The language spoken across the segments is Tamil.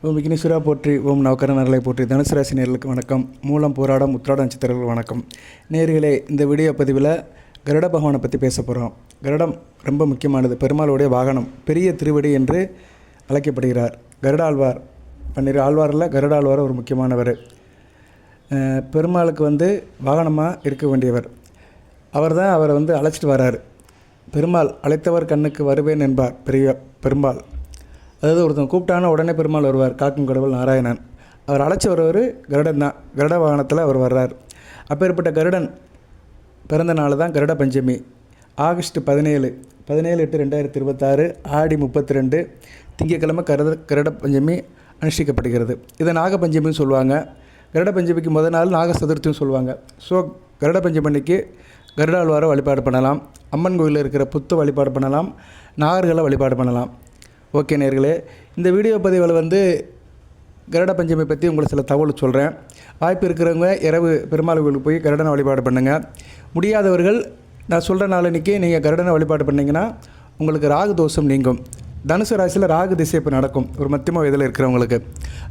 ஓம் விக்னேஸ்வரா போற்றி, ஓம் நவக்கரநர்களை போற்றி. தனுசு ராசி நேர்களுக்கு வணக்கம். மூலம் போராடம் உத்திராட நட்சத்திரர்கள் வணக்கம். நேர்களே, இந்த வீடியோ பதிவில் கருட பகவானை பற்றி பேச போகிறோம். கருடம் ரொம்ப முக்கியமானது. பெருமாளுடைய வாகனம், பெரிய திருவடி என்று அழைக்கப்படுகிறார். கருடாழ்வார், 12 ஆழ்வாரில் கருடாழ்வார் ஒரு முக்கியமானவர். பெருமாளுக்கு வாகனமாக இருக்க வேண்டியவர். அவர் தான் அவரை அழைச்சிட்டு வரார். பெருமாள் அழைத்தவர் கண்ணுக்கு வருவேன் என்பார் பெருமாள். அதாவது ஒருத்தன் கூப்பிட்டான உடனே பெருமாள் வருவார். காக்கும் கடவுள் நாராயணன். அவர் அழைச்சி வருவர் கருடன் தான். கருட வாகனத்தில் அவர் வர்றார். அப்பேற்பட்ட கருடன் பிறந்த நாள் தான் கருட பஞ்சமி. ஆகஸ்ட் 17/8/2026 ஆடி 32 திங்கட்கிழமை கருட பஞ்சமி அனுஷ்டிக்கப்படுகிறது. இதை நாக பஞ்சமின்னு சொல்லுவாங்க. கருட பஞ்சமிக்கு முதல் நாள் நாக சதுர்த்தியும் சொல்லுவாங்க. ஸோ கருட பஞ்சமி அன்னைக்கு கருடாழ்வாரை வழிபாடு பண்ணலாம். அம்மன் கோயிலில் இருக்கிற புத்து வழிபாடு பண்ணலாம். நாகர்களை வழிபாடு பண்ணலாம். ஓகே நேர்களே, இந்த வீடியோ பதிவில் கருட பஞ்சமி பற்றி உங்களுக்கு சில தகவல் சொல்கிறேன். வாய்ப்பு இருக்கிறவங்க இரவு பெருமாள் கோயிலுக்கு போய் கருடனை வழிபாடு பண்ணுங்கள். முடியாதவர்கள் நான் சொல்கிற நாளன்னைக்கு நீங்கள் கருடனை வழிபாடு பண்ணிங்கன்னா உங்களுக்கு ராகு தோஷம் நீங்கும். தனுசு ராசியில் ராகு திசை இப்போ நடக்கும். ஒரு மத்தியம வயதில் இருக்கிறவங்களுக்கு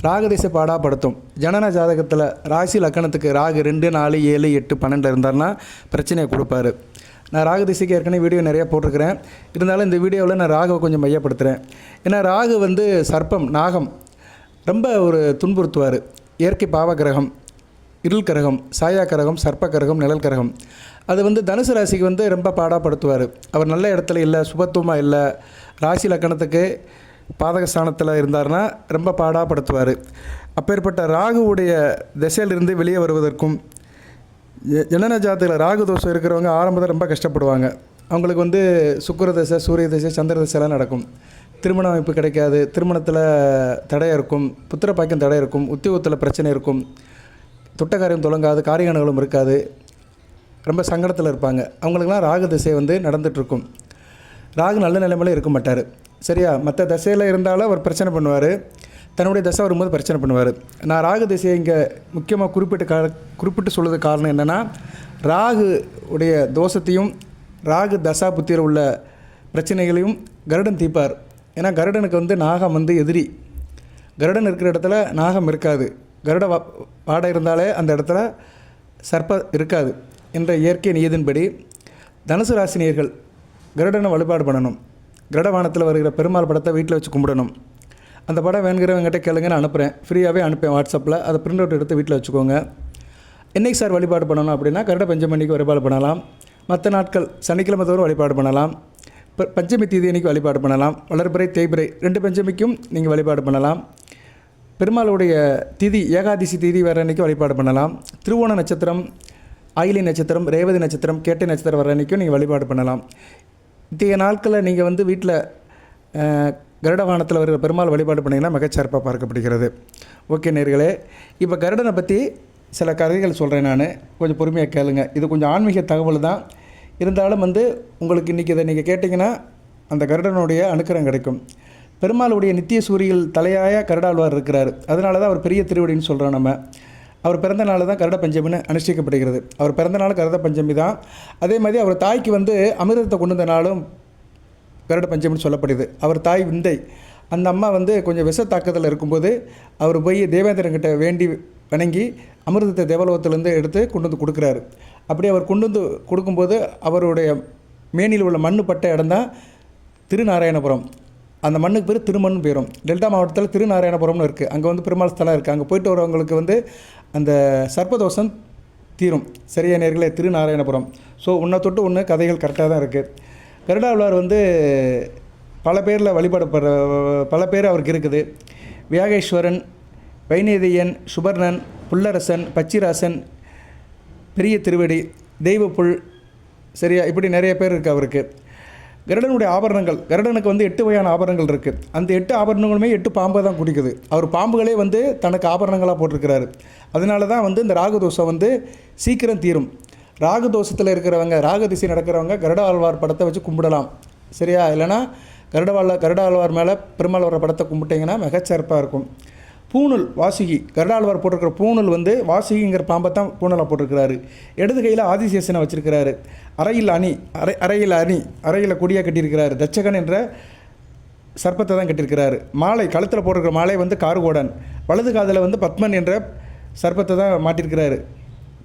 ராகு திசை பாடாப்படுத்தும். ஜனன ஜாதகத்தில் ராசி லக்கணத்துக்கு ராகு 2, 4, 7, 8, 12 இருந்தார்னா பிரச்சனையை கொடுப்பாரு. நான் ராகு திசைக்கு ஏற்கனவே வீடியோ நிறையா போட்டிருக்கிறேன். இருந்தாலும் இந்த வீடியோவில் நான் ராகுவை கொஞ்சம் மையப்படுத்துகிறேன். ஏன்னா ராகு சர்ப்பம், நாகம் ரொம்ப ஒரு துன்புறுத்துவார். இயற்கை பாவ கிரகம், இருள் கிரகம், சாயா கிரகம், சர்ப்ப கிரகம், நிழல் கிரகம். அது தனுசு ராசிக்கு ரொம்ப பாடாப்படுத்துவார். அவர் நல்ல இடத்துல இல்லை, சுபத்துவமாக இல்லை, ராசி லக்கணத்துக்கு பாதகஸ்தானத்தில் இருந்தார்னா ரொம்ப பாடாப்படுத்துவார். அப்பேற்பட்ட ராகுவுடைய திசையிலிருந்து வெளியே வருவதற்கும், ஜனன ஜாதகத்தில் ராகு தோஷம் இருக்கிறவங்க ஆரம்பத்தில் ரொம்ப கஷ்டப்படுவாங்க. அவங்களுக்கு சுக்கிர தசை, சூரிய தசை, சந்திர தசைலாம் நடக்கும். திருமண அமைப்பு கிடைக்காது, திருமணத்தில் தடை இருக்கும், புத்திர பாக்கியம் தடை இருக்கும், உத்தியோகத்தில் பிரச்சனை இருக்கும், தொட்ட காரியம் தொடங்காது, காரியங்களும் இருக்காது, ரொம்ப சங்கடத்தில் இருப்பாங்க. அவங்களுக்குலாம் ராகு திசை நடந்துகிட்ருக்கும். ராகு நல்ல நிலைமையில் இருக்க மாட்டார். சரியா? மற்ற திசையில் இருந்தாலும் அவர் பிரச்சனை பண்ணுவார். தன்னுடைய தசை வரும்போது பிரச்சனை பண்ணுவார். நான் ராகு திசையை இங்கே முக்கியமாக குறிப்பிட்டு சொல்லுறது காரணம் என்னென்னா, ராகு உடைய தோஷத்தையும் ராகு தசா புத்தியில் உள்ள பிரச்சனைகளையும் கருடன் தீர்ப்பார். ஏன்னா கருடனுக்கு நாகம் எதிரி. கருடன் இருக்கிற இடத்துல நாகம் இருக்காது. கருட வாடை இருந்தாலே அந்த இடத்துல சர்ப்பம் இருக்காது என்ற இயற்கை நியதின்படி தனுசு ராசினியர்கள் கருடனை வழிபாடு பண்ணணும். கருடவானத்தில் வருகிற பெருமாள் படத்தை வீட்டில் வச்சு கும்பிடணும். அந்த படம் வேணுங்கிறவங்ககிட்ட கேளுங்க, நான் அனுப்புகிறேன். ஃப்ரீயாகவே அனுப்பேன் வாட்ஸ்அப்பில். அதை பிரிண்ட் அவுட் எடுத்து வீட்டில் வச்சுக்கோங்க. என்னைக்கு சார் வழிபாடு பண்ணணும் அப்படின்னா, கருட பஞ்சமி அன்றைக்கி வழிபாடு பண்ணலாம். மற்ற நாட்கள் சனிக்கிழமை தோறும் வழிபாடு பண்ணலாம். இப்போ பஞ்சமி தீதி அன்றைக்கி வழிபாடு பண்ணலாம். வளர்பிறை, தேய்பிறை 2 பஞ்சமிக்கும் நீங்கள் வழிபாடு பண்ணலாம். பெருமாளுடைய திதி, ஏகாதசி திதி வர அன்றைக்கி வழிபாடு பண்ணலாம். திருவோண நட்சத்திரம், ஆயிலி நட்சத்திரம், ரேவதி நட்சத்திரம், கேட்டை நட்சத்திரம் வர அன்றைக்கும் நீங்கள் வழிபாடு பண்ணலாம். இத்தகைய நாட்களில் நீங்கள் வீட்டில் கருடவானத்தில் வருகிற பெருமாள் வழிபாடு பண்ணிங்கன்னா மிகச்சிறப்பாக பார்க்கப்படுகிறது. ஓகே நேர்களே, இப்போ கருடனை பற்றி சில கதைகள் சொல்கிறேன். நான் கொஞ்சம் பொறுமையாக கேளுங்க. இது கொஞ்சம் ஆன்மீக தகவல் தான். இருந்தாலும் உங்களுக்கு இன்றைக்கி இதை நீங்கள் கேட்டிங்கன்னா அந்த கருடனுடைய அனுக்கிரகம் கிடைக்கும். பெருமாளுடைய நித்திய சூரியல் தலையாய கருடாழ்வார் இருக்கிறார். அதனால தான் அவர் பெரிய திருவடின்னு சொல்கிறோம் நம்ம. அவர் பிறந்த நாள் தான் கருட பஞ்சமின்னு அனுஷ்டிக்கப்படுகிறது. அவர் பிறந்த நாள் கருட பஞ்சமி தான். அதே மாதிரி அவர் தாய்க்கு அமிர்தத்தை கொண்டு வந்த நாளும் கருட பஞ்சமின்னு சொல்லப்படுது. அவர் தாய் விந்தை, அந்த அம்மா கொஞ்சம் விஷ தாக்கத்தில் இருக்கும்போது அவர் போய் தேவேந்திரன்கிட்ட வேண்டி வணங்கி அமிர்தத்தை தேவலோகத்திலேருந்து எடுத்து கொண்டு கொடுக்குறாரு. அப்படி அவர் கொண்டு கொடுக்கும்போது அவருடைய மேனியில் உள்ள மண்ணு பட்ட இடம் தான் திருநாராயணபுரம். அந்த மண்ணுக்கு பேர் திருமண் பேரும். டெல்டா மாவட்டத்தில் திருநாராயணபுரம்னு இருக்குது. அங்கே பெருமாள் ஸ்தலம் இருக்குது. அங்கே போயிட்டு வரவங்களுக்கு அந்த சர்ப்பதோஷம் தீரும். சரியா நேர்களே? திருநாராயணபுரம். ஸோ உன்னை தொட்டு ஒன்று கதைகள் கரெக்டாக தான் இருக்குது. கருடாழ்வார் பல பேரில் வழிபாடுப்படுற பல பேர் அவருக்கு இருக்குது. வியாகேஸ்வரன், வைநேதியன், சுபர்ணன், புல்லரசன், பச்சிராசன், பெரிய திருவடி, தெய்வப்புல், சரியா? இப்படி நிறைய பேர் இருக்குது அவருக்கு. கருடனுடைய ஆபரணங்கள், கருடனுக்கு 8 வகையான ஆபரணங்கள் இருக்குது. அந்த 8 ஆபரணங்களுமே 8 பாம்பை தான் குடிக்குது. அவர் பாம்புகளே தனக்கு ஆபரணங்களாக போட்டிருக்கிறாரு. அதனால தான் இந்த ராகுதோஷம் சீக்கிரம் தீரும். ராகுதோஷத்தில் இருக்கிறவங்க, ராகு திசை நடக்கிறவங்க கருட ஆழ்வார் படத்தை வச்சு கும்பிடலாம். சரியா? இல்லைனா கருட ஆழ்வார் மேலே பெருமாள் வர படத்தை கும்பிட்டிங்கன்னா மிகச்சிறப்பாக இருக்கும். பூணூல், வாசுகி, கருடாழ்வார் போட்டிருக்கிற பூணூல் வாசுகிங்கிற பாம்பை தான் பூணூலாக போட்டிருக்கிறாரு. இடது கையில் ஆதிசேஷனை வச்சுருக்கிறாரு. அறையில் கொடியாக கட்டியிருக்கிறாரு. தட்சகன் என்ற சர்ப்பத்தை தான் கட்டியிருக்கிறாரு. மாலை கழுத்தில் போட்டிருக்கிற மாலை வந்து கார்கோடன், வலது காதில் வந்து பத்மன் என்ற சர்ப்பத்தை தான் மாட்டியிருக்கிறாரு,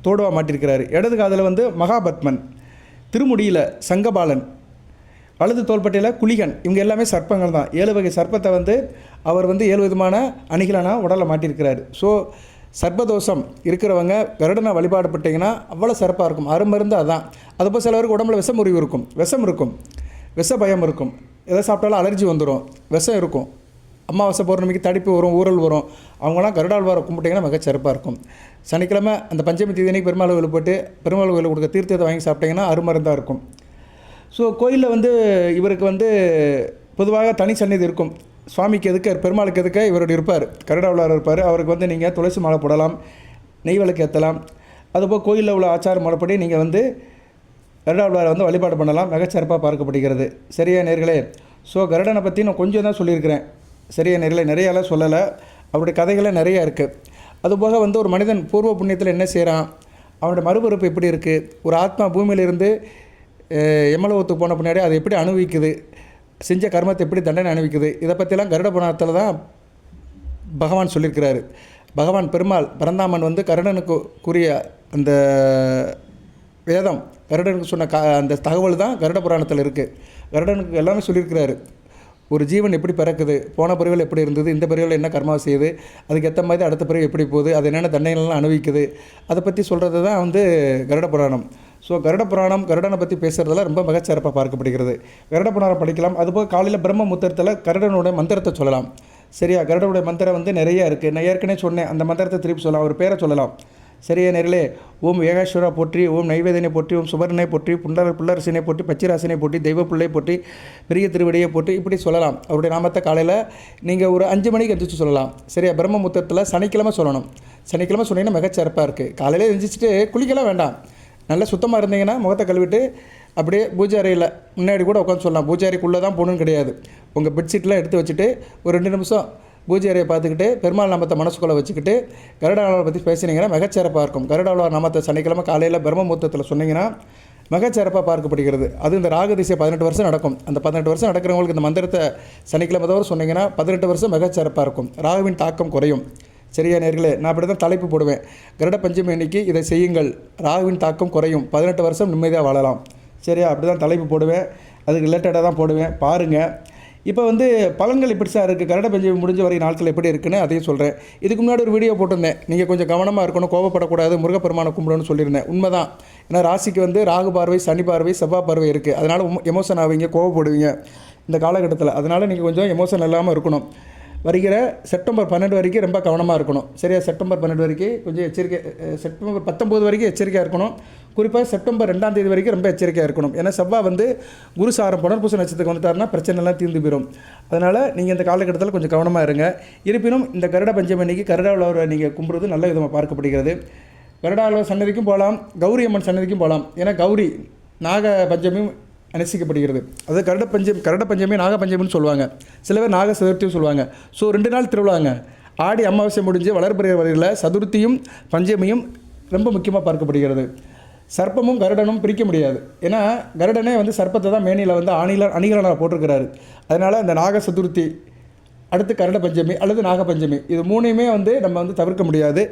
தோடுவா மாட்டியிருக்கிறாரு. இடது காதில் வந்து மகாபத்மன், திருமுடியில் சங்கபாலன், வலது தோள்பட்டையில் குளிகன். இவங்க எல்லாமே சர்ப்பங்கள் தான். 7 வகை சர்ப்பத்தை வந்து அவர் வந்து 7 விதமான அணிகளான உடலில் மாட்டியிருக்கிறாரு. ஸோ சர்ப்பதோஷம் இருக்கிறவங்க கருடனை வழிபாடு பட்டிங்கன்னா அவ்வளோ சிறப்பாக இருக்கும். அருமருந்து அதான். அதுபோல் சிலருக்கு உடம்புல விஷமுறிவு இருக்கும், விஷம் இருக்கும், விஷ பயம் இருக்கும், எதை சாப்பிட்டாலும் அலர்ஜி வந்துடும், விஷம் இருக்கும், அமாவாசை பௌர்ணமிக்கு தடிப்பு வரும், ஊரல் வரும். அவங்களாம் கருடாழ்வாரை கும்பிட்டிங்கன்னா மிக சிறப்பாக இருக்கும். சனிக்கிழமை அந்த பஞ்சமி தீதினைக்கு பெருமாள் கோயில் போய்ட்டு பெருமாள் கோயில் கொடுக்க தீர்த்தத்தை வாங்கி சாப்பிட்டிங்கன்னா அருமருந்தாக இருக்கும். ஸோ கோயிலில் வந்து இவருக்கு வந்து பொதுவாக தனி சந்நிதி இருக்கும். சுவாமிக்கு எதுக்க, பெருமாளுக்கு எதுக்க இவரோட இருப்பார், கருடாழ்வார் இருப்பார். அவருக்கு வந்து நீங்கள் துளசி மாலை போடலாம், நெய் விளக்கு ஏற்றலாம். அதுபோல் கோயிலில் உள்ள ஆச்சார முறைப்படி நீங்கள் வந்து கருடாழ்வாரை வந்து வழிபாடு பண்ணலாம். மிகச்சிறப்பாக பார்க்கப்படுகிறது. சரியா நேர்களே? ஸோ கருடனை பற்றி நான் கொஞ்சம் தான் சொல்லியிருக்கிறேன். சரியா நேர்களே? நிறையாலாம் சொல்லலை. அவருடைய கதைகளே நிறையா இருக்குது. அதுபோக வந்து ஒரு மனிதன் பூர்வ புண்ணியத்தில் என்ன செய்கிறான், அவனுடைய மறுபிறப்பு எப்படி இருக்குது, ஒரு ஆத்மா பூமியிலிருந்து எமலோகத்துக்கு போன பின்னாடி அதை எப்படி அனுபவிக்குது, செஞ்ச கர்மத்தை எப்படி தண்டனை அனுபவிக்குது, இதை பற்றிலாம் கருட புராணத்தில் தான் பகவான் சொல்லியிருக்கிறாரு. பகவான் பெருமாள் பரந்தாமன் வந்து கருடனுக்குரிய அந்த வேதம், கருடனுக்கு சொன்ன அந்த தகவல் தான் கருட புராணத்தில் இருக்குது. கருடனுக்கு எல்லாமே சொல்லியிருக்கிறாரு. ஒரு ஜீவன் எப்படி பிறக்குது, போன பிறவிகள் எப்படி இருந்தது, இந்த பிறவிகள் என்ன கர்மாவை செய்யுது, அதுக்கு ஏற்ற மாதிரி அடுத்த பிறகு எப்படி போகுது, அது என்னென்ன தண்டனைகள்லாம் அனுபவிக்குது, அதை பற்றி சொல்கிறது தான் வந்து கருட புராணம். ஸோ கருட புராணம் கருடனை பற்றி பேசுகிறதுல ரொம்ப மிகச்சிறப்பாக பார்க்கப்படுகிறது. கருட புராணம் படிக்கலாம். அதுபோல் காலையில் பிரம்ம முத்தரத்தில் கருடனுடைய மந்திரத்தை சொல்லலாம். சரியா? கருடனுடைய மந்திரம் வந்து நிறையா இருக்குது. நான் ஏற்கனவே சொன்னேன், அந்த மந்திரத்தை திருப்பி சொல்லலாம், ஒரு பேரை சொல்லலாம். சரியா நேரிலே? ஓம் ஏகாஸ்வரா போற்றி, ஓம் நைவேதனை போற்றி, ஓம் சுபரனை போற்றி, புல்லரசினை போற்றி, பச்சிராசினை போற்றி, தெய்வ பிள்ளை போற்றி, பெரிய திருவடியை போற்றி, இப்படி சொல்லலாம். அவருடைய நாமத்தை காலையில் நீங்கள் ஒரு 5 மணிக்கு எந்திரிச்சு சொல்லலாம். சரியா? பிரம்ம முத்தத்தில் சனிக்கிழமை சொல்லணும். சனிக்கிழமை சொன்னீங்கன்னா மிகச்சிறப்பாக இருக்குது. காலையில் எந்திரிச்சிட்டு குளிக்கலாம் வேண்டாம், நல்லா சுத்தமாக இருந்தீங்கன்னா முகத்தை கழுவிட்டு அப்படியே பூஜை அறையில் முன்னாடி கூட உட்காந்து சொல்லலாம். பூஜை அறைக்குள்ளே தான் போகணுன்னு கிடையாது. உங்கள் பெட்ஷீட்லாம் எடுத்து வச்சுட்டு ஒரு 2 நிமிஷம் பூஜை அறையை பார்த்துக்கிட்டு பெருமாள் நாமத்தை மனசுக்குள்ளே வச்சுக்கிட்டு கருடாழ்வாரை பற்றி பேசினீங்கன்னா மிகச்சிறப்பாக இருக்கும். கருடாழ்வார் நாமத்தை சனிக்கிழமை காலையில் பிரம்ம முகூர்த்தத்தில் சொன்னீங்கன்னா மிகச்சிறப்பாக பார்க்கப்படுகிறது. அது இந்த ராகு திசை 18 வருஷம் நடக்கும். அந்த 18 வருஷம் நடக்கிறவங்களுக்கு இந்த மந்திரத்தை சனிக்கிழமை தவிர சொன்னீங்கன்னா 18 வருஷம் மிகச்சிறப்பாக இருக்கும். ராகுவின் தாக்கம் குறையும். சரியா நேர்களே? நான் அப்படி தான் தலைப்பு போடுவேன். கருட பஞ்சமி அன்னைக்கு இதை செய்யுங்கள், ராகுவின் தாக்கம் குறையும், 18 வருஷம் நிம்மதியாக வாழலாம். சரியா? அப்படி தான் தலைப்பு போடுவேன். அதுக்கு ரிலேட்டடாக தான் போடுவேன். பாருங்கள். இப்போ வந்து பலன்கள் எப்படி சார் இருக்குது, கருட பஞ்சமி முடிஞ்ச வரை நாட்கள் எப்படி இருக்குன்னு அதையும் சொல்கிறேன். இதுக்கு முன்னாடி ஒரு வீடியோ போட்டிருந்தேன், நீங்கள் கொஞ்சம் கவனமாக இருக்கணும், கோபப்படக்கூடாது, முருகப்பெருமானை கும்பிடணும்னு சொல்லியிருந்தேன். உண்மைதான். ஏன்னா ராசிக்கு வந்து ராகு பார்வை, சனி பார்வை, செவ்வாய் பார்வை இருக்குது. அதனால் எமோஷன் ஆவீங்க, கோவப்படுவீங்க இந்த காலகட்டத்தில். அதனால் நீங்கள் கொஞ்சம் எமோஷன் இல்லாமல் இருக்கணும். வருகிற செப்டம்பர் 12 வரைக்கும் ரொம்ப கவனமாக இருக்கணும். சரியா? செப்டம்பர் 12 வரைக்கும் கொஞ்சம் எச்சரிக்கை, செப்டம்பர் 19 வரைக்கும் எச்சரிக்கையாக இருக்கணும். குறிப்பாக செப்டம்பர் 2ஆம் தேதி வரைக்கும் ரொம்ப எச்சரிக்கையாக இருக்கணும். ஏன்னா செவ்வாய் வந்து குரு சாரம் புனர்பூச நட்சத்திரத்துக்கு வந்துட்டாருன்னா பிரச்சனைலாம் தீர்ந்து போயிடும். அதனால் நீங்கள் இந்த காலகட்டத்தில் கொஞ்சம் கவனமாக இருங்க. இருப்பினும் இந்த கருட பஞ்சமி அன்னைக்கு கருடாழ்வாரை நீங்கள் கும்பிடுறது நல்ல விதமாக பார்க்கப்படுகிறது. கருடாழ்வார் சன்னதிக்கும் போகலாம், கௌரி அம்மன் சன்னதிக்கும் போகலாம். ஏன்னா கௌரி நாக பஞ்சமியும் அனுஷ்டிக்கப்படுகிறது. அது கருட பஞ்சமி நாக பஞ்சமின்னு சொல்லுவாங்க. சில பேர் நாக சதுர்த்தியும் சொல்லுவாங்க. ஸோ 2 நாள் திருவிழாங்க. ஆடி அமாவாசை முடிஞ்சு வளர்பிறை வரையில் சதுர்த்தியும் பஞ்சமியும் ரொம்ப முக்கியமாக பார்க்கப்படுகிறது. சர்ப்பமும் கருடனும் பிரிக்க முடியாது. ஏன்னா கருடனே வந்து சர்ப்பத்தை தான் மேனியில் வந்து அணிகலனாக போட்டிருக்கிறாரு. அதனால் அந்த நாக சதுர்த்தி, அடுத்து கருட பஞ்சமி அல்லது நாக பஞ்சமி, இது 3யுமே வந்து நம்ம வந்து தவிர்க்க முடியாது.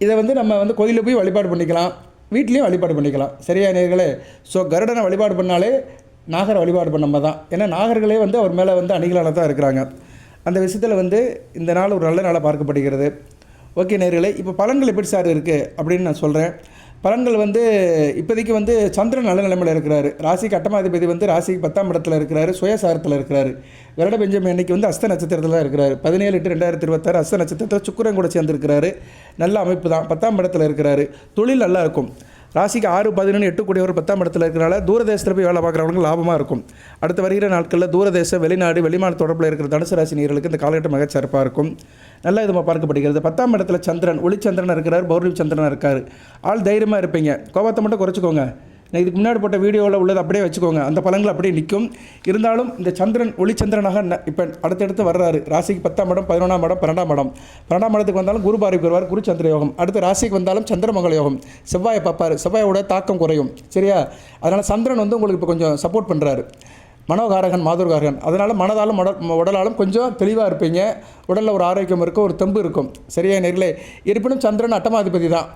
இதை வந்து நம்ம வந்து கோயிலில் போய் வழிபாடு பண்ணிக்கலாம், வீட்லேயும் வழிபாடு பண்ணிக்கலாம். சரியா நேர்களே? ஸோ கருடனை வழிபாடு பண்ணாலே நாகரை வழிபாடு பண்ணாமல் தான். ஏன்னா நாகர்களே வந்து அவர் மேலே வந்து அணிகளான தான் இருக்கிறாங்க. அந்த விஷயத்தில் வந்து இந்த நாள் ஒரு நல்ல நாளாக பார்க்கப்படுகிறது. ஓகே நேர்களே, இப்போ பலன்கள் எப்படி சார் இருக்குது அப்படின்னு நான் சொல்கிறேன். பலன்கள் வந்து இப்போதைக்கு வந்து சந்திரன் நல்ல நிலைமையில் இருக்கிறாரு. ராசிக்கு 8ஆம் அதிபதி வந்து ராசிக்கு 10ஆம் இடத்துல இருக்கிறாரு, சுயசாரத்தில் இருக்கிறாரு. கருட பஞ்சமி அன்னைக்கு வந்து அஸ்த நட்சத்திரத்தில் தான் இருக்கிறாரு. 17/8/2026 அஸ்த நட்சத்திரத்தில் சுக்கிரன் கூட சேர்ந்துருக்கிறாரு. நல்ல அமைப்பு தான். 10ஆம் இடத்துல இருக்கிறாரு. தொழில் நல்லா இருக்கும். ராசிக்கு 6, 11, 8 கூடியவர் 10ஆம் இடத்துல இருக்கிறனால தூரதேசத்தில் போய் வேலை பார்க்குறவங்களுக்கு லாபமாக இருக்கும். அடுத்து வருகிற நாட்களில் தூரதேச, வெளிநாடு, வெளிமாநில தொடர்பில் இருக்கிற தனுசு ராசி நேயர்களுக்கு இந்த காலகட்டம் மிகச்சிறப்பாக இருக்கும். நல்லா இதுமாக பார்க்கப்படுகிறது. 10ஆம் இடத்துல சந்திரன், ஒளிச்சந்திரன் இருக்கிறார், பௌர்ணமி சந்திரன் இருக்கார். ஆள் தைரியமாக இருப்பீங்க. கோபத்தை மட்டும் குறைச்சிக்கோங்க. நான் இதுக்கு முன்னாடி போட்ட வீடியோவில் உள்ளது அப்படியே வச்சுக்கோங்க. அந்த பலன்கள் அப்படியே நிற்கும். இருந்தாலும் இந்த சந்திரன் ஒளிச்சந்திரனாக இப்போ அடுத்தடுத்து வர்றாரு. ராசிக்கு 10ஆம் இடம், 11ஆம் இடம், 12ஆம் இடம். 12ஆம் இடத்துக்கு வந்தாலும் குரு பார்வை பெறுவார், குரு சந்திர யோகம். அடுத்து ராசிக்கு வந்தாலும் சந்திரமங்கல யோகம். செவ்வாயை பார்ப்பார், செவ்வாயோட தாக்கம் குறையும். சரியா? அதனால் சந்திரன் வந்து உங்களுக்கு இப்போ கொஞ்சம் சப்போர்ட் பண்ணுறாரு. மனோகாரகன் மாதுர்காரகன். அதனால் மனதாலும் உடலாலும் கொஞ்சம் தெளிவாக இருப்பீங்க. உடலில் ஒரு ஆரோக்கியம் இருக்கும், ஒரு தெம்பு இருக்கும். சரியா நேர்களே? இருப்பினும் சந்திரன் அட்டமாதிபதி தான்.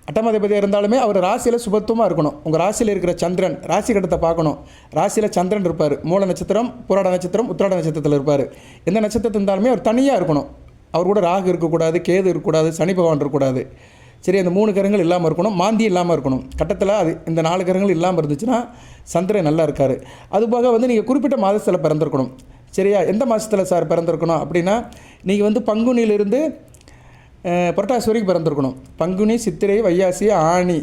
அட்டமாதிபதியாக இருந்தாலுமே அவர் ராசியில் சுபத்துவமாக இருக்கணும். உங்கள் ராசியில் இருக்கிற சந்திரன் ராசி கட்டத்தை பார்க்கணும். ராசியில் சந்திரன் இருப்பார். மூல நட்சத்திரம், புராட நட்சத்திரம், உத்திராட நட்சத்திரத்தில் இருப்பார். எந்த நட்சத்திரத்தில் இருந்தாலுமே அவர் தனியாக இருக்கணும். அவர் கூட ராகு இருக்கக்கூடாது, கேது இருக்கக்கூடாது, சனி பகவான் இருக்கக்கூடாது. சரி, அந்த 3 கிரகங்கள் இல்லாமல் இருக்கணும். மாந்தி இல்லாமல் இருக்கணும். கட்டத்தில் அது இந்த 4 கிரகங்கள் இல்லாமல் இருந்துச்சுன்னா சந்திரன் நல்லா இருக்கார். அதுபோக நீங்கள் குறிப்பிட்ட மாதத்தில் பிறந்திருக்கணும். சரியா? எந்த மாதத்தில் சார் பிறந்திருக்கணும் அப்படின்னா, நீங்கள் பங்குனியிலிருந்து புரட்டாசி வரைக்கும் பிறந்திருக்கணும். பங்குனி, சித்திரை, வைகாசி, ஆனி,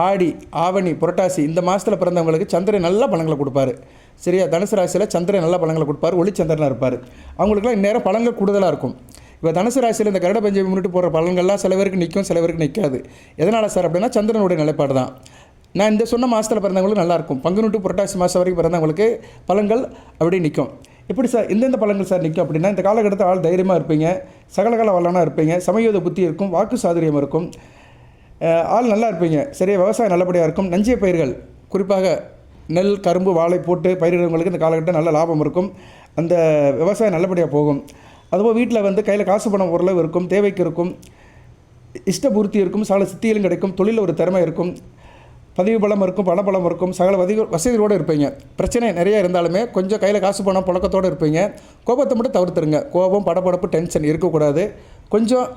ஆடி, ஆவணி, புரட்டாசி இந்த மாதத்தில் பிறந்தவங்களுக்கு சந்திரன் நல்ல பலன்களை கொடுப்பாரு. சரியா? தனுசு ராசியில் சந்திரன் நல்ல பலன்களை கொடுப்பார். ஒளிச்சந்திரனாக இருப்பார். அவங்களுக்குலாம் இந்நேரம் பலன்கள் கூடுதலாக இருக்கும். இப்போ தனுசு ராசியில் இந்த கருட பஞ்சமி முன்னிட்டு போகிற பலன்கள்லாம் சில பேருக்கு நிற்கும், சில பேருக்கு நிற்காது. எதனால் சார் அப்படின்னா சந்திரனுடைய நிலைப்பாடு தான். நான் இந்த சொன்ன மாதத்தில் பிறந்தவங்களுக்கு நல்லாயிருக்கும். பங்குனி டு புரட்டாசி மாதம் வரைக்கும் பிறந்தவங்களுக்கு பலன்கள் அப்படி நிற்கும். எப்படி சார் எந்தெந்த பலன்கள் சார் நிற்கும் அப்படின்னா, இந்த காலகட்டத்தில் ஆள் தைரியமாக இருப்பீங்க, சகலகால வல்லனாக இருப்பீங்க, சமயோத புத்தி இருக்கும், வாக்கு சாதுரியம் இருக்கும், ஆள் நல்லா இருப்பீங்க. சரியா? விவசாயம் நல்லபடியாக இருக்கும். நஞ்சிய பயிர்கள் குறிப்பாக நெல், கரும்பு, வாழை போட்டு பயிரிடுறவங்களுக்கு இந்த காலகட்டம் நல்ல லாபம் இருக்கும். அந்த விவசாயம் நல்லபடியாக போகும். அதுபோல் வீட்டில் கையில் காசு பணம் ஓரளவு இருக்கும், தேவைக்கு இருக்கும், இஷ்டபூர்த்தி இருக்கும், சகல சித்தியிலும் கிடைக்கும், தொழிலில் ஒரு திறமை இருக்கும், பதிவு பலம் இருக்கும், பணபலம் இருக்கும், சகல வசதிகளோடு இருப்பீங்க. பிரச்சனை நிறைய இருந்தாலுமே கொஞ்சம் கையில் காசு பணம் புழக்கத்தோடு இருப்பீங்க. கோபத்தை மட்டும் தவிர்த்துருங்க. கோபம், படபடப்பு, டென்ஷன் இருக்கக்கூடாது. கொஞ்சம்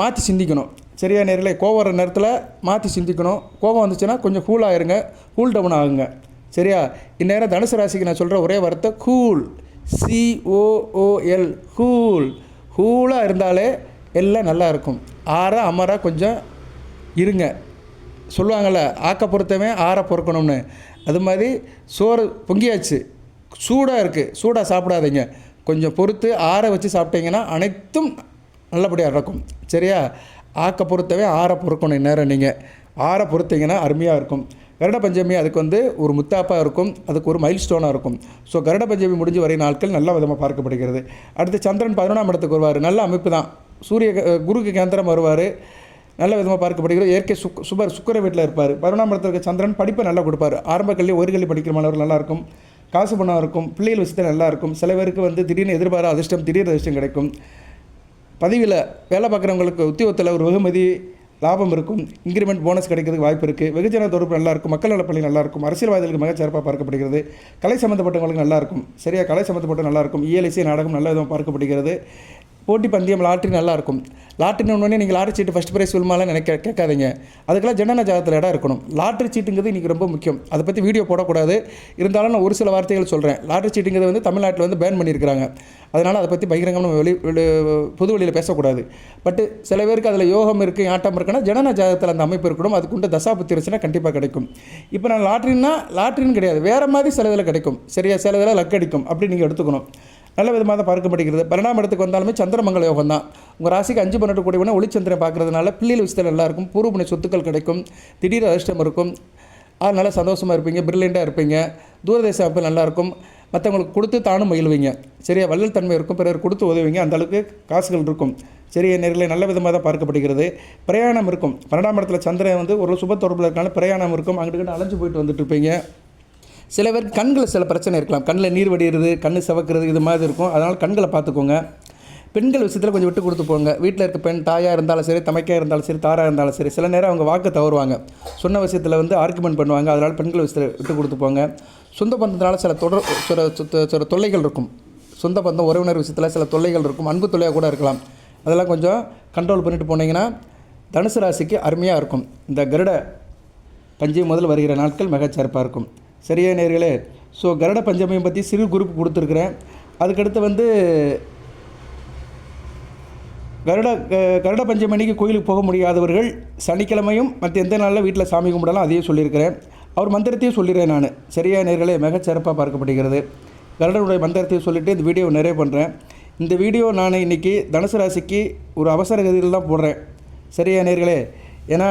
மாற்றி சிந்திக்கணும். சரியா நேரில்? கோவம் வர நேரத்தில் மாற்றி சிந்திக்கணும். கோபம் வந்துச்சுன்னா கொஞ்சம் கூல் ஆயிருங்க, கூல் டவுன் ஆகுங்க. சரியா? இந்நேரம் தனுசு ராசிக்கு நான் சொல்கிற ஒரே வார்த்தை கூல், COOL, கூல். கூலாக இருந்தாலே எல்லாம் நல்லா இருக்கும். அமராக கொஞ்சம் இருங்க. சொல்லுவாங்கள்ல, ஆக்க பொறுத்தவன் ஆற பொறுக்கணும்னு. அது மாதிரி சோறு பொங்கியாச்சு, சூடாக இருக்குது, சூடாக சாப்பிடாதீங்க. கொஞ்சம் பொறுத்து ஆற வச்சு சாப்பிட்டீங்கன்னா அனைத்தும் நல்லபடியாக நடக்கும். சரியா? ஆக்க பொறுத்தவன் ஆற பொறுக்கணும். இந்நேரம் நீங்கள் ஆற பொறுத்தீங்கன்னா அருமையாக இருக்கும். கருட பஞ்சமி அதுக்கு ஒரு முத்தாப்பாக இருக்கும், அதுக்கு ஒரு மைல் ஸ்டோனாக இருக்கும். ஸோ கருட பஞ்சமி முடிஞ்சு வரை நாட்கள் நல்ல விதமாக பார்க்கப்படுகிறது. அடுத்து சந்திரன் 11ஆம் இடத்துக்கு வருவார். நல்ல அமைப்பு தான். குருக்கு கேந்திரம் வருவார். நல்ல விதமாக பார்க்கப்படுகிறது. இயற்கை சுக்கர வீட்டில் இருப்பார். 11ஆம் இடத்துல இருக்க சந்திரன் படிப்பை நல்லா கொடுப்பார். ஆரம்ப கல்வி, ஒரு கல்வி படிக்கிற மாணவர்கள் நல்லாயிருக்கும். காசு பணம் இருக்கும். பிள்ளைகள் விஷயத்தில் நல்லாயிருக்கும். சில பேருக்கு திடீர்னு எதிர்பாராத அதிர்ஷ்டம், திடீர் அதிர்ஷ்டம் கிடைக்கும். பதவியில் வேலை பார்க்குறவங்களுக்கு உத்தியோகத்தில் ஒரு வெகுமதி, லாபம் இருக்கும். இன்க்ரிமெண்ட், போனஸ் கிடைக்கிறதுக்கு வாய்ப்பு இருக்குது. வெகுஜன தொடர்பு நல்லாயிருக்கும். மக்கள் நலப்பள்ளி நல்லாயிருக்கும். அரசியல்வாதிகளுக்கு மிக சிறப்பாக பார்க்கப்படுகிறது. கலை சம்மந்தப்பட்டவங்களுக்கு நல்லாயிருக்கும். சரியா? கலை சம்மந்தப்பட்ட நல்லாயிருக்கும். இயலிசை நாடகம் நல்ல விதமாக பார்க்கப்படுகிறது. போட்டி பந்தயம், லாட்ரி நல்லாயிருக்கும். லாட்ரின்னு ஒன்று நீங்கள் லாட்ரி சீட்டு ஃபஸ்ட் ப்ரைஸ் விழுமாலாம் கேட்காதீங்க. அதுக்கெல்லாம் ஜனன ஜாதகத்தில் இடம் இருக்கணும். லாட்ரி சீட்டுங்கிறது இன்றைக்கி ரொம்ப முக்கியம். அதை பற்றி வீடியோ போடக்கூடாது. இருந்தாலும் நான் ஒரு சில வார்த்தைகள் சொல்கிறேன். லாட்ரி சீட்டுங்கிறது தமிழ்நாட்டில் பேன் பண்ணியிருக்கிறாங்க. அதனால் அதை பற்றி பகிரங்கம் நம்ம பொது வெளியில் பேசக்கூடாது. பட்டு சில பேருக்கு அதில் யோகம் இருக்குது, ஆட்டம் இருக்குன்னா ஜனன ஜாதகத்தில் அந்த அமைப்பு இருக்கணும். அதுக்குண்ட தசாபுத்தி இருந்துச்சுன்னா கண்டிப்பாக கிடைக்கும். இப்போ நான் லாட்ரின்னு கிடையாது, வேறு மாதிரி சில இதில் கிடைக்கும். சரியா? சில இதில் லக் அடிக்கும். அப்படி நீங்கள் எடுத்துக்கணும். நல்ல விதமாக தான் பார்க்கப்படுகிறது. 12ஆம் இடத்துக்கு வந்தாலுமே சந்திரமங்கல யோகம் தான். உங்கள் ராசிக்கு 5 12 கூடிய ஒளிச்சந்திரன் பார்க்குறதுனால பிள்ளைகள் விஷயத்தில் நல்லாயிருக்கும். பூர்வ சொத்துக்கள் கிடைக்கும். திடீர் அதிர்ஷ்டம் இருக்கும். அதனால் சந்தோஷமாக இருப்பீங்க, பிரில்லியண்ட்டாக இருப்பீங்க. தூரதேச அமைப்பு நல்லாயிருக்கும். மற்றவங்களுக்கு கொடுத்து தானும் மகிழ்வீங்க. சரியா? வள்ளல் தன்மை இருக்கும். பிறர் கொடுத்து உதவுவீங்க. அந்தளவுக்கு காசுகள் இருக்கும். சரியா நேரில்? நல்ல விதமாக தான் பார்க்கப்படுகிறது. பிரயாணம் இருக்கும். 12ஆம் இடத்துல சந்திரன் ஒரு சுப தொடர்பில் இருக்கனால பிரயாணம் இருக்கும். அங்கிட்டு அலைஞ்சு போயிட்டு வந்துட்டு இருப்பீங்க. சில பேருக்கு கண்களில் சில பிரச்சனை இருக்கலாம். கண்ணில் நீர் வடிகிறது, கண் சிவக்கிறது, இது மாதிரி இருக்கும். அதனால் கண்களை பார்த்துக்கோங்க. பெண்கள் விஷயத்தில் கொஞ்சம் விட்டு கொடுத்து போங்க. வீட்டில் இருக்க பெண் தாயாக இருந்தாலும் சரி, தமைக்காக இருந்தாலும் சரி, தாராக இருந்தாலும் சரி, சில நேரம் அவங்க வாக்கு தவறுவாங்க. சொன்ன விஷயத்தில் ஆர்குமெண்ட் பண்ணுவாங்க. அதனால் பெண்கள் விஷயத்தில் விட்டு கொடுத்து போங்க. சொந்த பந்தத்தினால சில தொல்லைகள் இருக்கும். சொந்த பந்தம், உறவினர் விஷயத்தில் சில தொல்லைகள் இருக்கும். அன்பு தொல்லையாக கூட இருக்கலாம். அதெல்லாம் கொஞ்சம் கண்ட்ரோல் பண்ணிட்டு போனீங்கன்னா தனுசு ராசிக்கு அருமையாக இருக்கும். இந்த கருட பஞ்சமி முதல் வருகிற நாட்கள் மிகச்சிறப்பாக இருக்கும். சரியா நேர்களே? ஸோ கருட பஞ்சமியை பற்றி சிறு குரூப் கொடுத்துருக்குறேன். அதுக்கடுத்து கருட பஞ்சமி அன்னைக்கு கோயிலுக்கு போக முடியாதவர்கள் சனிக்கிழமையும் மற்ற எந்த நாளில் வீட்டில் சாமி கும்பிடலாம், அதையும் சொல்லியிருக்கிறேன். அவர் மந்திரத்தையும் சொல்லிடுறேன் நான். சரியா நேர்களே? மிகச்சிறப்பாக பார்க்கப்படுகிறது. கருடனுடைய மந்திரத்தையும் சொல்லிவிட்டு இந்த வீடியோ நிறைய பண்ணுறேன். இந்த வீடியோ நான் இன்றைக்கி தனுசு ராசிக்கு ஒரு அவசர கதியில் தான் போடுறேன். சரியா நேர்களே? ஏன்னா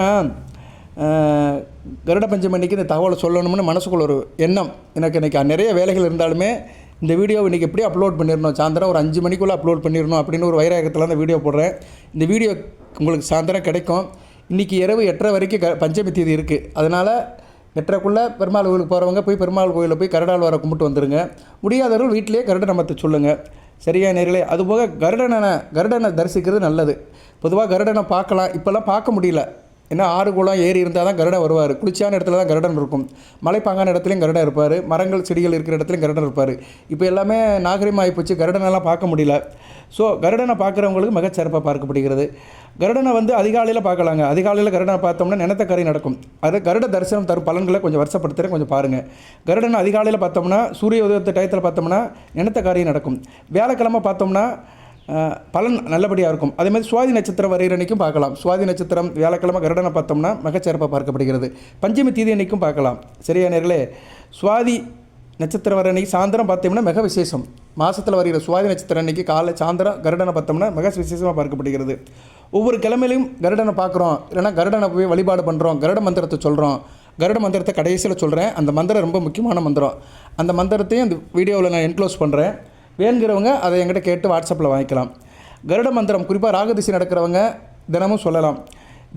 கருட பஞ்சமி அன்றைக்கி இந்த தகவலை சொல்லணும்னு மனசுக்குள்ள ஒரு எண்ணம். எனக்கு இன்றைக்கி நிறைய வேலைகள் இருந்தாலுமே இந்த வீடியோவை இன்றைக்கி எப்படியும் அப்லோட் பண்ணிடணும். சாயந்தரம் ஒரு 5 மணிக்குள்ளே அப்லோட் பண்ணிடணும் அப்படின்னு ஒரு வைராகத்தில் அந்த வீடியோ போடுறேன். இந்த வீடியோ உங்களுக்கு சாயந்தரம் கிடைக்கும். இன்றைக்கி இரவு 8:30 வரைக்கும் பஞ்சமி தேதி இருக்குது. அதனால் 8:30க்குள்ளே பெருமாள் கோயிலுக்கு போகிறவங்க போய் பெருமாள் கோயிலில் போய் கருடாழ்வாரை கும்பிட்டு வந்துடுங்க. முடியாதவர்கள் வீட்டிலேயே கருட நாமத்தை சொல்லுங்கள். சரியா நேர்களே? அதுபோக கருடனை தரிசிக்கிறது நல்லது. பொதுவாக கருடனை பார்க்கலாம், இப்போல்லாம் பார்க்க முடியல. ஏன்னா ஆறு குளம் ஏரி இருந்தால் தான் கருடன் வருவார். குளிர்ச்சியான இடத்துல தான் கருடன் இருக்கும். மலைப்பாங்கான இடத்துலையும் கருடன் இருப்பார். மரங்கள் செடிகள் இருக்கிற இடத்துலையும் கருடன் இருப்பார். இப்போ எல்லாமே நாகரிகமாகி போச்சு, கருடனெல்லாம் பார்க்க முடியல. ஸோ கருடனை பார்க்குறவங்களுக்கு மிகச்சிறப்பாக பார்க்கப்படுகிறது. கருடனை அதிகாலையில் பார்க்கலாங்க. அதிகாலையில் கருடனை பார்த்தோம்னா நினைத்தக்கரை நடக்கும். அது கருட தரிசனம் தரும் பலன்களை கொஞ்சம் வருஷப்படுத்துகிறேன், கொஞ்சம் பாருங்கள். கருடனை அதிகாலையில் பார்த்தோம்னா சூரிய உதயத்து டயத்தில் பார்த்தோம்னா நினைத்தக்காரியம் நடக்கும். வியாழக்கிழமை பார்த்தோம்னா பலன் நல்லபடியாக இருக்கும். அதேமாதிரி சுவாதி நட்சத்திரம் வரைகிற அன்றைக்கும் பார்க்கலாம். சுவாதி நட்சத்திரம் வியாழக்கிழமை கருடனை பார்த்தோம்னா மிகச்சிறப்பாக பார்க்கப்படுகிறது. பஞ்சமி தீதி அன்றைக்கும் பார்க்கலாம். சரியா நேர்களே? சுவாதி நட்சத்திரம் வர அன்றைக்கி சாயந்தரம் பார்த்தோம்னா மிக விசேஷம். மாதத்தில் வருகிற சுவாதி நட்சத்திரம் அன்றைக்கி காலை சாயந்தரம் கருடனை பார்த்தோம்னா மிக விசேஷமாக பார்க்கப்படுகிறது. ஒவ்வொரு கிழமையிலையும் கருடனை பார்க்குறோம், இல்லைனா கருடனை போய் வழிபாடு பண்ணுறோம், கருட மந்திரத்தை சொல்கிறோம். கருட மந்திரத்தை கடைசியில் சொல்கிறேன். அந்த மந்திரம் ரொம்ப முக்கியமான மந்திரம். அந்த மந்திரத்தையும் அந்த வீடியோவில் நான் என்க்ளோஸ் பண்ணுறேன். வேணுங்கிறவங்க அதை என்கிட்ட கேட்டு வாட்ஸ்அப்பில் வாங்கிக்கலாம். கருட மந்திரம் குறிப்பாக ராகதிசை நடக்கிறவங்க தினமும் சொல்லலாம்.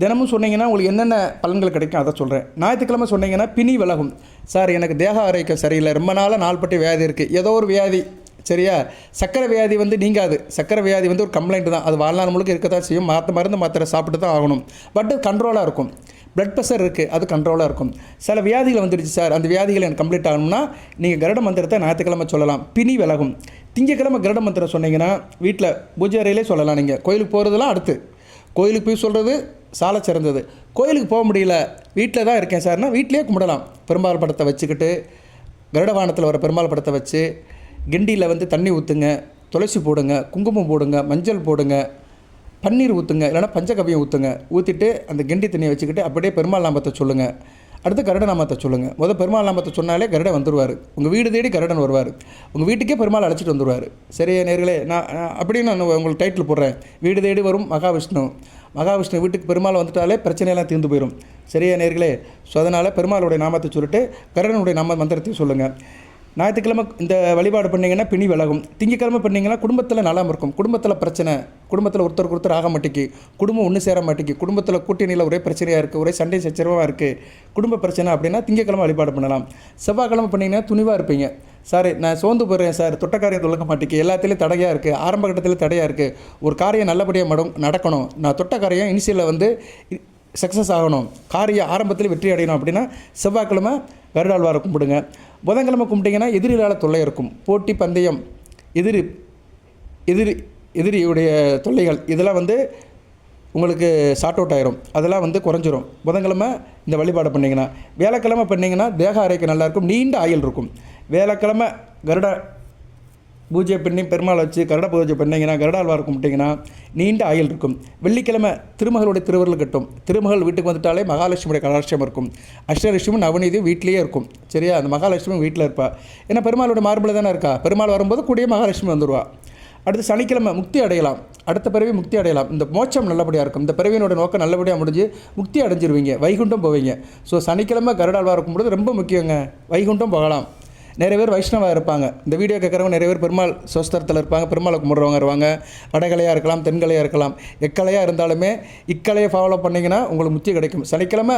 தினமும் சொன்னீங்கன்னா உங்களுக்கு என்னென்ன பலன்கள் கிடைக்கும் அதை சொல்கிறேன். ஞாயிற்றுக்கிழமை சொன்னீங்கன்னா பிணி விலகும். சார் எனக்கு தேக ஆரோக்கியம் சரியில்லை, ரொம்ப நாளாக நாள்பட்ட வியாதி இருக்குது, ஏதோ ஒரு வியாதி, சரியா? சக்கரை வியாதி நீங்காது. சக்கரை வியாதி ஒரு கம்ப்ளைண்ட் தான். அது வாழ்நாள் முழுக்க இருக்க தான் செய்யும். மருந்து மாத்திரை சாப்பிட்டு தான் ஆகணும். பட் கண்ட்ரோலாக இருக்கும். ப்ளட் ப்ரெஷர் இருக்குது, அது கண்ட்ரோலாக இருக்கும். சில வியாதிகள் வந்துடுச்சு சார், அந்த வியாதிகள் எனக்கு கம்ப்ளீட் ஆகணும்னா நீங்கள் கருட மந்திரத்தை ஞாயிற்றுக்கிழமை சொல்லலாம், பிணி விலகும். திங்கக்கிழமை கருட மந்திரம் சொன்னீங்கன்னா வீட்டில் பூஜை அறையிலே சொல்லலாம். நீங்கள் கோயிலுக்கு போகிறதுலாம் அடுத்து, கோயிலுக்கு போய் சொல்கிறது சால சிறந்தது. கோயிலுக்கு போக முடியல, வீட்டில் தான் இருக்கேன் சார்னா வீட்டிலே கும்பிடலாம். பெருமாள் படத்தை வச்சுக்கிட்டு கருடவானத்தில் வர பெருமாள் படத்தை வச்சு கிண்டியில் தண்ணி ஊற்றுங்க, துளசி போடுங்க, குங்குமம் போடுங்க, மஞ்சள் போடுங்க, பன்னீர் ஊற்றுங்க, இல்லைனா பஞ்சகவியம் ஊற்றுங்க. ஊற்றிட்டு அந்த கிண்டி தண்ணியை வச்சுக்கிட்டு அப்படியே பெருமாள் நாமத்தை சொல்லுங்கள். அடுத்து கருட நாமத்தை சொல்லுங்கள். பெருமாள் நாமத்தை சொன்னாலே கருடன் வந்துடுவார். உங்கள் வீடு தேடி கருடன் வருவார். உங்கள் வீட்டுக்கே பெருமாள் அழைச்சிட்டு வந்துடுவார். சரியா நேர்களே? நான் அப்படின்னு நான் உங்களுக்கு டைட்டில் போடுறேன். வீடு தேடி வரும் மகாவிஷ்ணு. மகாவிஷ்ணு வீட்டுக்கு பெருமாள் வந்துட்டாலே பிரச்சனையெல்லாம் தீர்ந்து போயிடும். சரியா நேர்களே? ஸோ அதனால் பெருமாளுடைய நாமத்தை சொல்லிட்டு கருடனுடைய மந்திரத்தையும் சொல்லுங்கள். ஞாயிற்றுக்கிழமை இந்த வழிபாடு பண்ணிங்கன்னா பிணி விலகும். திங்கக்கிழமை பண்ணிங்கன்னா குடும்பத்தில் நலம் இருக்கும். குடும்பத்தில் பிரச்சனை, குடும்பத்தில் ஒருத்தருக்கு ஆக மாட்டேங்கி, குடும்பம் ஒன்று சேர மாட்டேங்கி, குடும்பத்தில் கூட்டணியில் ஒரே பிரச்சனையாக இருக்குது, ஒரே சண்டை சச்சரவாக இருக்குது, குடும்ப பிரச்சனை அப்படின்னா திங்கக்கிழமை வழிபாடு பண்ணலாம். செவ்வாய்க்கிழமை பண்ணிங்கன்னா துணிவாக இருப்பீங்க. சார் நான் சோர்ந்து போயிடுறேன் சார், தொட்டக்காரியம் தொலைக்க மாட்டேங்கி, எல்லாத்துலேயும் தடையாக இருக்குது, ஆரம்ப கட்டத்தில் தடையாக இருக்குது, ஒரு காரியம் நல்லபடியாக நடக்கணும், நான் தொட்ட காரியம் இனிஷியலில் சக்ஸஸ் ஆகணும், காரியம் ஆரம்பத்தில் வெற்றி அடையணும் அப்படின்னா செவ்வாய்க்கிழமை கருடாழ்வாரை கும்பிடுங்க. புதன்கிழமை கும்பிட்டிங்கன்னா எதிரியால் தொல்லை இருக்கும். போட்டி பந்தயம், எதிரியுடைய தொல்லைகள் இதெல்லாம் உங்களுக்கு ஷார்ட் அவுட் ஆயிரும். அதெல்லாம் குறைஞ்சிரும் புதன்கிழமை இந்த வழிபாடு பண்ணிங்கன்னா. வியாழக்கிழமை பண்ணிங்கன்னா தேக ஆரோக்கியம் நல்லாயிருக்கும், நீண்ட ஆயுள் இருக்கும். வியாழக்கிழமை கருட பூஜை பண்ணி பெருமாள் வச்சு கருட பூஜை பண்ணிங்கன்னா கருடாழ்வார் கும்பிட்டிங்கன்னா நீண்ட ஆயுள் இருக்கும். வெள்ளிக்கிழமை திருமகளுடைய திருவருள் கட்டும். திருமகள் வீட்டுக்கு வந்துட்டாலே மகாலட்சுமியுடைய கலாட்சியம் இருக்கும். அஷ்டலட்சுமி நவநீதி வீட்டிலேயே இருக்கும். சரியா? அந்த மகாலட்சுமி வீட்டில் இருப்பா. ஏன்னா பெருமாளோட மார்பில் தானே இருக்கா. பெருமாள் வரும்போது கூடிய மகாலட்சுமி வந்துடுவா. அடுத்து சனிக்கிழமை முக்தி அடையலாம். அடுத்த பிறவி முக்தி அடையலாம். இந்த மோட்சம் நல்லபடியாக இருக்கும். இந்த பிறவியினோட நோக்கம் நல்லபடியாக முடிஞ்சு முக்தி அடைஞ்சிருவீங்க, வைகுண்டம் போவீங்க. ஸோ சனிக்கிழமை கருடாழ்வார் கும்பிடுறது ரொம்ப முக்கியங்க. வைகுண்டம் போகலாம். நிறைய பேர் வைஷ்ணவாக இருப்பாங்க. இந்த வீடியோ கேட்குறவங்க நிறைய பேர் பெருமாள் சொஸ்தரத்தில் இருப்பாங்க, பெருமாளை கும்பிட்றவங்க இருப்பாங்க. வடகலையாக இருக்கலாம், தென்கலையாக இருக்கலாம். எக்கலையாக இருந்தாலுமே இக்கலையை ஃபாலோ பண்ணிங்கன்னா உங்களுக்கு முக்தி கிடைக்கும். சனிக்கிழமை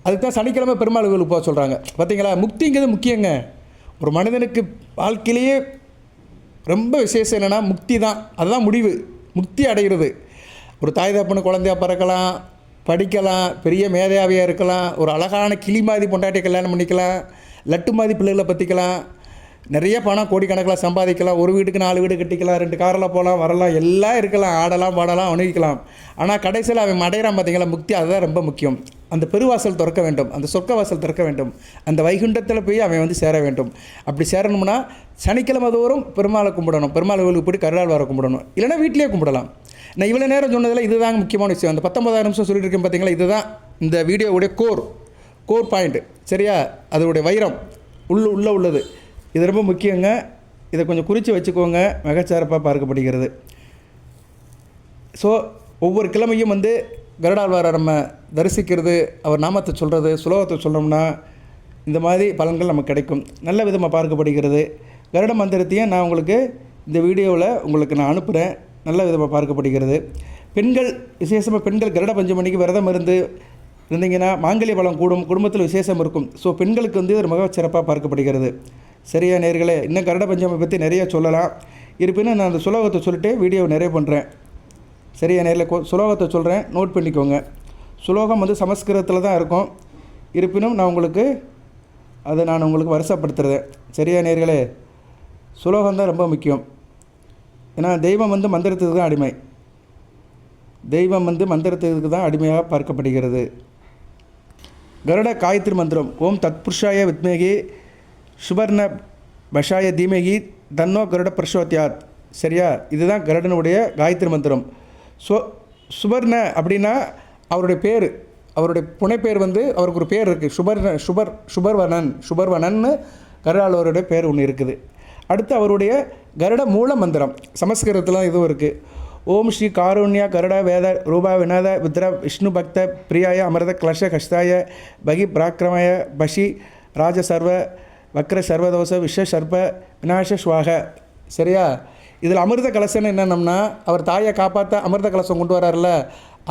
அதுக்கு தான் சனிக்கிழமை பெருமாள் கோயிலுக்கு போக சொல்கிறாங்க. பார்த்தீங்களா? முக்திங்கிறது முக்கியங்க. ஒரு மனிதனுக்கு வாழ்க்கையிலேயே ரொம்ப விசேஷம் என்னென்னா முக்தி தான். அதுதான் முடிவு, முக்தி அடைகிறது. ஒரு தாய் தகப்பனு குழந்தையாக பிறக்கலாம், படிக்கலாம், பெரிய மேதையாவியாக இருக்கலாம், ஒரு அழகான கிளி மாதிரி பொண்டாட்டியை கல்யாணம் பண்ணிக்கலாம், லட்டு மாதிரி பிள்ளைகளை பற்றிக்கலாம், நிறைய பணம் கோடிக்கணக்கில் சம்பாதிக்கலாம், ஒரு வீட்டுக்கு 4 வீடு கட்டிக்கலாம், 2 காரில் போகலாம், வரலாம், எல்லாம் இருக்கலாம், ஆடலாம், பாடலாம், அணுகிக்கலாம். ஆனால் கடைசியில் அவன் அடைகிறான் பார்த்தீங்களா முக்தி. அதுதான் ரொம்ப முக்கியம். அந்த பெருவாசல் திறக்க வேண்டும், அந்த சொர்க்க வாசல் திறக்க வேண்டும், அந்த வைகுண்டத்தில் போய் அவன் சேர வேண்டும். அப்படி சேரணும்னா சனிக்கிழமை தோறும் பெருமாளை கும்பிடணும். பெருமாள் கோயிலுக்கு போய்ட்டு கருடாழ்வாரை கும்பிடணும். இல்லைனா வீட்டிலே கும்பிடலாம். நான் இவ்வளோ நேரம் சொன்னதில் இதுதாங்க முக்கியமான விஷயம். அந்த 19 நிமிஷம் சொல்லிட்டு இருக்கேன் பார்த்தீங்களா, இதுதான் இந்த வீடியோவுடைய கோர் பாயிண்ட்டு. சரியா? அதோடைய வைரம் உள்ளே உள்ளது. இது ரொம்ப முக்கியங்க. இதை கொஞ்சம் குறித்து வச்சுக்கோங்க. மிகச்சிறப்பாக பார்க்கப்படுகிறது. ஸோ ஒவ்வொரு கிழமையும் கருடாழ்வாரை நம்ம தரிசிக்கிறது, அவர் நாமத்தை சொல்கிறது, சுலோகத்தை சொல்கிறோம்னா இந்த மாதிரி பலன்கள் நமக்கு கிடைக்கும். நல்ல விதமாக பார்க்கப்படுகிறது. கருட மந்திரத்தையும் நான் உங்களுக்கு இந்த வீடியோவில் உங்களுக்கு நான் அனுப்புகிறேன். நல்ல விதமாக பார்க்கப்படுகிறது. பெண்கள் விசேஷமாக பெண்கள் கருட பஞ்சமணிக்கு விரதம் இருந்து இருந்தீங்கன்னா மாங்கல்ய பலம் கூடும், குடும்பத்தில் விசேஷம் இருக்கும். ஸோ பெண்களுக்கு வந்து ஒரு மிக சிறப்பாக பார்க்கப்படுகிறது. சரியா நேயர்களே, இன்னும் கருட பஞ்சமி பற்றி நிறைய சொல்லலாம். இருப்பினும் நான் அந்த சுலோகத்தை சொல்லிட்டு வீடியோவை நிறைய பண்ணுறேன். சரியா நேரில் சுலோகத்தை சொல்கிறேன், நோட் பண்ணிக்கோங்க. சுலோகம் வந்து சமஸ்கிருதத்தில் தான் இருக்கும். இருப்பினும் நான் உங்களுக்கு வருஷப்படுத்துகிறேன். சரியா நேர்களே, சுலோகம் தான் ரொம்ப முக்கியம். ஏன்னா தெய்வம் வந்து மந்திரத்துக்கு தான் அடிமை. தெய்வம் வந்து மந்திரத்துக்கு தான் அடிமையாக பார்க்கப்படுகிறது. கருட காயத்ரி மந்திரம். ஓம் தத்புருஷாய வித்மேகி சுபர்ண பஷாய தீமகி தன்னோ கருட பிரசோத்யாத். சரியா, இதுதான் கருடனுடைய காயத்ரி மந்திரம். சுபர்ண அப்படின்னா அவருடைய பேர், அவருடைய புனைப்பேர் வந்து அவருக்கு ஒரு பேர் இருக்குது, சுபர்வனன்னு கருடாழ்வாருடைய பேர் ஒன்று இருக்குது. அடுத்து அவருடைய கருட மூல மந்திரம் சமஸ்கிருதத்தில் இதுவும் இருக்குது. ஓம் ஸ்ரீ காருண்யா கருட வேத ரூபா விநாத வித்ர விஷ்ணு பக்த பிரியாய அமிர்த கிளஷ கஷ்டாய பகி பிராக்கிரமய பஷி ராஜ சர்வ வக்ர சர்வதோஷ விஷ சர்ப விநாச ஸ்வாக. சரியா, இதில் அமிர்த கலசன்னு என்னென்னம்னா அவர் தாயை காப்பாற்ற அமிர்த கலசம் கொண்டு வராருல,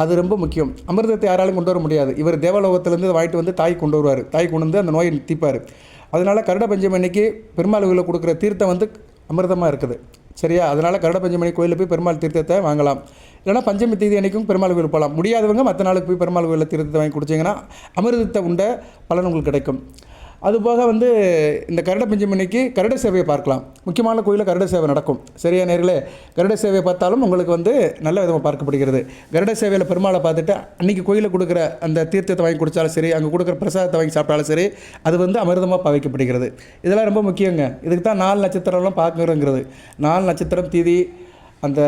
அது ரொம்ப முக்கியம். அமிர்தத்தை யாராலும் கொண்டு வர முடியாது. இவர் தேவலோகத்திலேருந்து வாங்கிட்டு வந்து தாய் கொண்டு வருவார். தாய் கொண்டு வந்து அந்த நோயை தீர்ப்பார். அதனால் கருட பஞ்சமி அன்னைக்கு பெருமாள் கோயிலில் கொடுக்குற தீர்த்தம் வந்து அமிர்தமாக இருக்குது. சரியா, அதனால் கருட பஞ்சமி கோயிலில் போய் பெருமாள் தீர்த்தத்தை வாங்கலாம். இல்லைனா பஞ்சமி தேதி அன்றைக்கும் பெருமாள் கோயில் போகலாம். முடியாதவங்க மற்ற நாளுக்கு போய் பெருமாள் கோயிலில் தீர்த்தத்தை வாங்கி குடிச்சிங்கன்னா அமிர்தத்தை உண்ட பலன் உங்களுக்கு கிடைக்கும். அதுபோக வந்து இந்த கருட பஞ்சமி அன்னைக்கு கருட சேவையை பார்க்கலாம். முக்கியமான கோயிலில் கருட சேவை நடக்கும். சரியா நேர்களே, கருட சேவையை பார்த்தாலும் உங்களுக்கு வந்து நல்ல விதமாக பார்க்கப்படுகிறது. கருட சேவையில் பெருமாளை பார்த்துட்டு அன்றைக்கி கோயிலில் கொடுக்குற அந்த தீர்த்தத்தை வாங்கி குடித்தாலும் சரி, அங்கே கொடுக்குற பிரசாதத்தை வாங்கி சாப்பிட்டாலும் சரி, அது வந்து அமிர்தமாக பாவிக்கப்படுகிறது. இதெல்லாம் ரொம்ப முக்கியங்க. இதுக்கு தான் 4 நட்சத்திரம்லாம் பார்க்குறோங்கிறது. 4 நட்சத்திரம் தீதி அந்த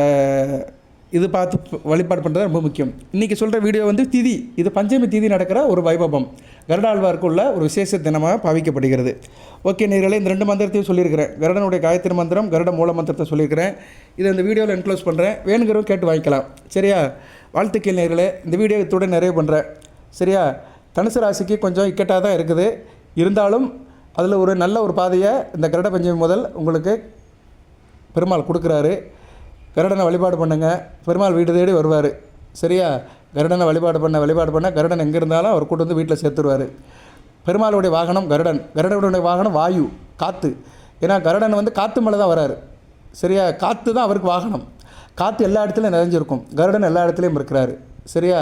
இது பார்த்து வழிபாடு பண்ணுறது ரொம்ப முக்கியம். இன்றைக்கி சொல்கிற வீடியோ வந்து திதி, இது பஞ்சமி திதி நடக்கிற ஒரு வைபவம், கருடாழ்வாருக்குள்ள ஒரு விசேஷ தினமாக பாவிக்கப்படுகிறது. ஓகே நேர்களே, இந்த 2 மந்திரத்தையும் சொல்லியிருக்கிறேன். கருடனுடைய காயத்ரி மந்திரம், கருட மூல மந்திரத்தை சொல்லியிருக்கிறேன். இதை இந்த வீடியோவில் என்க்ளோஸ் பண்ணுறேன், வேணுங்கிறவங்க கேட்டு வாங்கிக்கலாம். சரியா, வாழ்த்துக்கள் நேர்களே. இந்த வீடியோ இத்துடன் நிறைவு பண்ணுறேன். சரியா, தனுசு ராசிக்கு கொஞ்சம் இக்கட்டாக தான் இருக்குது. இருந்தாலும் அதில் ஒரு நல்ல ஒரு பாதையை இந்த கருட பஞ்சமி முதல் உங்களுக்கு பெருமாள் கொடுக்குறாரு. கருடனை வழிபாடு பண்ணுங்கள், பெருமாள் வீடு தேடி வருவார். சரியா, கருடனை வழிபாடு பண்ண கருடன் எங்கே இருந்தாலும் அவர் கூட்டு வந்து வீட்டில் சேர்த்துருவார். பெருமாளுடைய வாகனம் கருடன், கருடனுடைய வாகனம் வாயு, காற்று. ஏன்னா கருடன் வந்து காற்று மேலே தான் வராரு. சரியா, காற்று தான் அவருக்கு வாகனம். காற்று எல்லா இடத்துலையும் நிறைஞ்சிருக்கும், கருடன் எல்லா இடத்துலையும் இருக்கிறாரு. சரியா,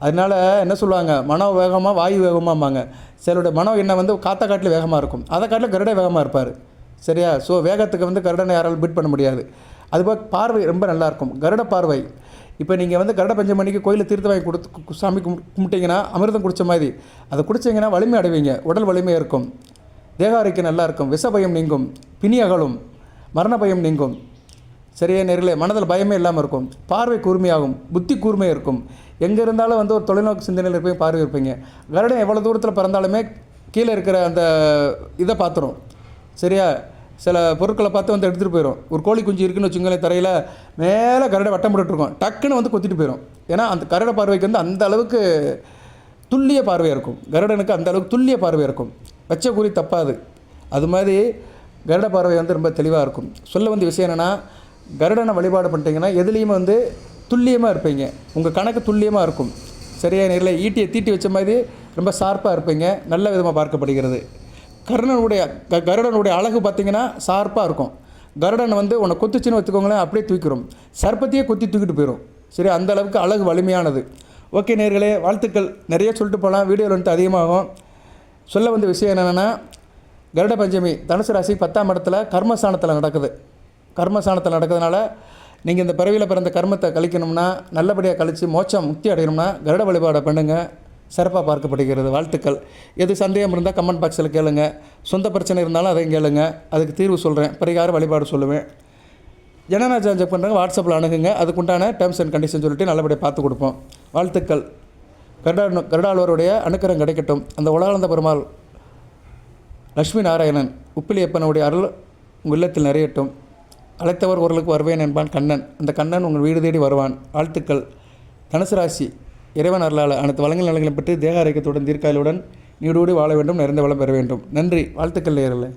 அதனால் என்ன சொல்லுவாங்க, மனோ வேகமாக வாயு வேகமாகம்பாங்க. சிலருடைய மனோ என்ன வந்து காற்றை காட்டில் வேகமாக இருக்கும், அதை காட்டில் கருடன் வேகமாக இருப்பார். சரியா, ஸோ வேகத்துக்கு வந்து கருடனை யாராலும் பீட் பண்ண முடியாது. அதுபோல் பார்வை ரொம்ப நல்லாயிருக்கும், கருட பார்வை. இப்போ நீங்கள் வந்து கருட பஞ்சமி அன்னைக்கு கோயிலில் தீர்த்த வாங்கி கொடுத்து சாமி கும்பிட்டிங்கன்னா அமிர்தம் குடித்த மாதிரி அதை குடிச்சிங்கன்னா வலிமை அடைவீங்க, உடல் வலிமையாக இருக்கும், தேக ஆரோக்கியம் நல்லாயிருக்கும், விஷ பயம் நீங்கும், பிணி அகலும், மரண பயம் நீங்கும். சரியா நேர்களே, மனதில் பயமே இல்லாமல் இருக்கும், பார்வை கூர்மையாகும், புத்தி கூர்மையாக இருக்கும். எங்கே இருந்தாலும் வந்து ஒரு தொலைநோக்கு சிந்தனையில் இருப்பீங்க, பார்வை இருப்பீங்க. கருடன் எவ்வளோ தூரத்தில் பிறந்தாலுமே கீழே இருக்கிற அந்த இதை பார்த்துரும். சரியா, சில பொருட்களை பார்த்து வந்து எடுத்துகிட்டு போயிடும். ஒரு கோழி குஞ்சு இருக்குன்னு வச்சுங்களேன், தரையில் மேலே கருடை வட்டம் போட்டுருக்கோம், டக்குன்னு வந்து கொத்திட்டு போயிடும். ஏன்னா அந்த கருட பார்வைக்கு வந்து அந்த அளவுக்கு துல்லிய பார்வையாக இருக்கும், கருடனுக்கு அந்த அளவுக்கு துல்லிய பார்வையாக இருக்கும், வச்ச குறி தப்பாது. அது மாதிரி கருட பார்வை வந்து ரொம்ப தெளிவாக இருக்கும். சொல்ல வேண்டிய விஷயம் என்னென்னா, கருடனை வழிபாடு பண்ணிட்டீங்கன்னா எதுலேயுமே வந்து துல்லியமாக இருப்பீங்க, உங்கள் கணக்கு துல்லியமாக இருக்கும். சரியா நேரில் ஈட்டியை தீட்டி வச்ச மாதிரி ரொம்ப ஷார்ப்பாக இருப்பீங்க, நல்ல விதமாக பார்க்கப்படுகிறது. கருடனுடைய அழகு பார்த்திங்கன்னா ஷார்ப்பாக இருக்கும். கருடன் வந்து உன்னை கொத்துச்சின்னு வச்சுக்கோங்களேன், அப்படியே தூக்கிடும், சர்ப்பத்தையே கொத்தி தூக்கிட்டு போயிடும். சரி, அந்த அளவுக்கு அழகு வலிமையானது. ஓகே நேர்களே, வாழ்த்துக்கள். நிறைய சொல்லிட்டு போகலாம், வீடியோவில் வந்து அதிகமாகும். சொல்ல வந்த விஷயம் என்னென்னா, கருட பஞ்சமி தனுசு ராசி 10ஆம் இடத்துல கர்மஸ்தானத்தில் நடக்குது. கர்மஸ்தானத்தில் நடக்கிறதுனால நீங்கள் இந்த பிறவியில் பிறந்த கர்மத்தை கழிக்கணும்னா, நல்லபடியாக கழித்து மோட்சம் முக்தி அடையணும்னா கருட வழிபாடை பண்ணுங்கள், சிறப்பாக பார்க்கப்படுகிறது. வாழ்த்துக்கள். எது சந்தேகம் இருந்தால் கமெண்ட் பாக்ஸில் கேளுங்க, சொந்த பிரச்சனை இருந்தாலும் அதையும் கேளுங்க, அதுக்கு தீர்வு சொல்கிறேன், பரிகார வழிபாடு சொல்லுவேன். ஜனநாயகம் செக் பண்ணுறாங்க, வாட்ஸ்அப்பில் அணுகுங்க, அதுக்குண்டான டேர்ம்ஸ் அண்ட் கண்டிஷன் சொல்லிட்டு நல்லபடியாக பார்த்து கொடுப்போம். வாழ்த்துக்கள். கருடாழ்வாருடைய அனுக்கிரகம் கிடைக்கட்டும். அந்த உலகளந்த பெருமாள் லட்சுமி நாராயணன் உப்பிலியப்பனுடைய அருள் உங்கள் இல்லத்தில் நிறையட்டும். அழைத்தவர் ஒருவருக்கு வருவேன் என்பான் கண்ணன், அந்த கண்ணன் உங்கள் வீடு தேடி வருவான். வாழ்த்துக்கள். தனுசு ராசி இறைவன் அருளால் அனைத்து வளங்கள் நலங்களையும் பெற்று தேக ஆரோக்கியத்துடன் தீர்க்காயலுடன் நீடோடி வாழ வேண்டும், நிறைந்த வளம் பெற வேண்டும். நன்றி. வாழ்த்துக்கள் நேயர்களே.